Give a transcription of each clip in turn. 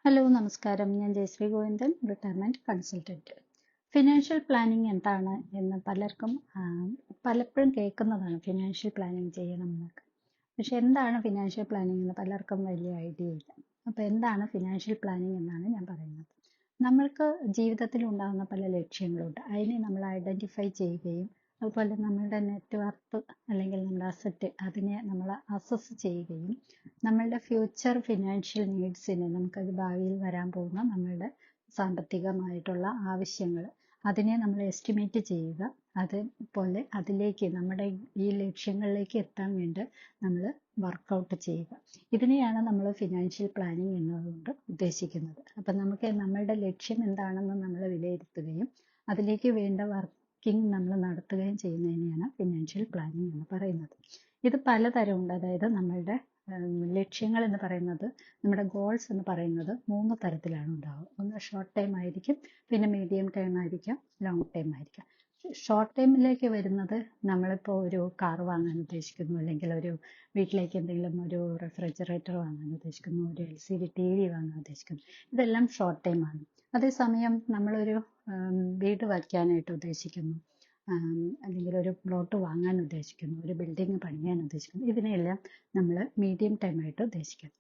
Hello നമസ്കാരം, ഞാൻ Jayashree Govindan, retirement consultant. Financial planning എന്താണ് എന്ന് പലപ്പോഴും കേൾക്കുന്നതാണ്. ഫിനാൻഷ്യൽ പ്ലാനിങ് ചെയ്യണം എന്നൊക്കെ. പക്ഷെ എന്താണ് ഫിനാൻഷ്യൽ പ്ലാനിങ് എന്ന് പലർക്കും വലിയ ഐഡിയ ഇല്ല. അപ്പോൾ എന്താണ് ഫിനാൻഷ്യൽ പ്ലാനിങ് എന്നാണ് ഞാൻ പറയുന്നത്. നമ്മൾക്ക് ജീവിതത്തിൽ ഉണ്ടാകുന്ന പല ലക്ഷ്യങ്ങളുണ്ട്. അതിനെ നമ്മൾ ഐഡന്റിഫൈ ചെയ്യുകയും അതുപോലെ നമ്മളുടെ നെറ്റ് വർത്ത് അല്ലെങ്കിൽ നമ്മുടെ അസറ്റ് അതിനെ നമ്മൾ അസസ് ചെയ്യുകയും നമ്മളുടെ ഫ്യൂച്ചർ ഫിനാൻഷ്യൽ നീഡ്സിനെ നമുക്കത് ഭാവിയിൽ വരാൻ പോകുന്ന നമ്മളുടെ സാമ്പത്തികമായിട്ടുള്ള ആവശ്യങ്ങൾ അതിനെ നമ്മൾ എസ്റ്റിമേറ്റ് ചെയ്യുക. അതുപോലെ അതിലേക്ക് നമ്മുടെ ഈ ലക്ഷ്യങ്ങളിലേക്ക് എത്താൻ വേണ്ടി നമ്മൾ വർക്കൗട്ട് ചെയ്യുക. ഇതിനെയാണ് നമ്മൾ ഫിനാൻഷ്യൽ പ്ലാനിങ് എന്നതുകൊണ്ട് ഉദ്ദേശിക്കുന്നത്. അപ്പം നമുക്ക് നമ്മളുടെ ലക്ഷ്യം എന്താണെന്ന് നമ്മൾ വിലയിരുത്തുകയും അതിലേക്ക് വേണ്ട വർക്കിംഗ് നമ്മൾ നടത്തുകയും ചെയ്യുന്നതിനെയാണ് ഫിനാൻഷ്യൽ പ്ലാനിങ് എന്ന് പറയുന്നത്. ഇത് പലതരമുണ്ട്. അതായത് നമ്മളുടെ ലക്ഷ്യങ്ങൾ എന്ന് പറയുന്നത്, നമ്മുടെ ഗോൾസ് എന്ന് പറയുന്നത് 3 തരത്തിലാണ് ഉണ്ടാവുക. ഒന്ന് ഷോർട്ട് ടൈം ആയിരിക്കും, പിന്നെ മീഡിയം ടൈം ആയിരിക്കാം, ലോങ് ടൈം ആയിരിക്കാം. ഷോർട്ട് ടൈമിലേക്ക് വരുന്നത് നമ്മളിപ്പോൾ ഒരു കാർ വാങ്ങാൻ ഉദ്ദേശിക്കുന്നു, അല്ലെങ്കിൽ ഒരു വീട്ടിലേക്ക് എന്തെങ്കിലും ഒരു റെഫ്രിജറേറ്റർ വാങ്ങാൻ ഉദ്ദേശിക്കുന്നു, ഒരു LCD TV വാങ്ങാൻ ഉദ്ദേശിക്കുന്നു. ഇതെല്ലാം ഷോർട്ട് ടൈം ആണ്. അതേസമയം നമ്മളൊരു വീട് വയ്ക്കാനായിട്ട് ഉദ്ദേശിക്കുന്നു, അല്ലെങ്കിൽ ഒരു പ്ലോട്ട് വാങ്ങാൻ ഉദ്ദേശിക്കുന്നു, ഒരു ബിൽഡിംഗ് പണിയാൻ ഉദ്ദേശിക്കുന്നു. ഇതിനെല്ലാം നമ്മൾ മീഡിയം ടൈം ആയിട്ട് ഉദ്ദേശിക്കുന്നു.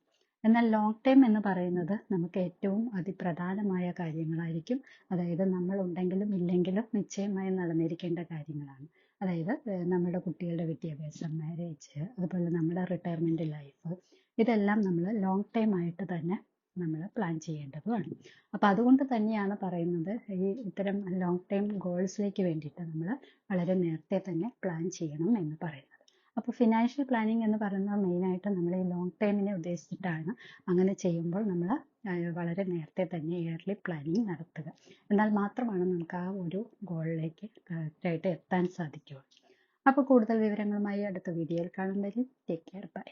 എന്നാൽ ലോങ് ടൈം എന്ന് പറയുന്നത് നമുക്ക് ഏറ്റവും അതിപ്രധാനമായ കാര്യങ്ങളായിരിക്കും. അതായത് നമ്മൾ ഉണ്ടെങ്കിലും ഇല്ലെങ്കിലും നിശ്ചയമായും നടന്നിരിക്കേണ്ട കാര്യങ്ങളാണ്. അതായത് നമ്മുടെ കുട്ടികളുടെ വിദ്യാഭ്യാസം, മാരേജ്, അതുപോലെ നമ്മുടെ റിട്ടയർമെന്റ് ലൈഫ്, ഇതെല്ലാം നമ്മൾ ലോങ് ടൈം ആയിട്ട് തന്നെ നമ്മൾ പ്ലാൻ ചെയ്യേണ്ടതുമാണ്. അപ്പോൾ അതുകൊണ്ട് തന്നെയാണ് പറയുന്നത്, ഈ ഇത്തരം ലോങ് ടൈം ഗോൾസിലേക്ക് വേണ്ടിയിട്ട് നമ്മൾ വളരെ നേരത്തെ തന്നെ പ്ലാൻ ചെയ്യണം എന്ന് പറയുന്നത്. അപ്പോൾ ഫിനാൻഷ്യൽ പ്ലാനിങ് എന്ന് പറയുന്നത് മെയിനായിട്ട് നമ്മൾ ഈ ലോങ് ടൈമിനെ ഉദ്ദേശിച്ചിട്ടാണ്. അങ്ങനെ ചെയ്യുമ്പോൾ നമ്മൾ വളരെ നേരത്തെ തന്നെ ഇയർലി പ്ലാനിങ് നടത്തുക. എന്നാൽ മാത്രമാണ് നമുക്ക് ആ ഒരു ഗോളിലേക്ക് കറക്റ്റായിട്ട് എത്താൻ സാധിക്കുക. അപ്പോൾ കൂടുതൽ വിവരങ്ങളുമായി അടുത്ത വീഡിയോയിൽ കാണും വരെ ടേക്ക് കെയർ, ബൈ.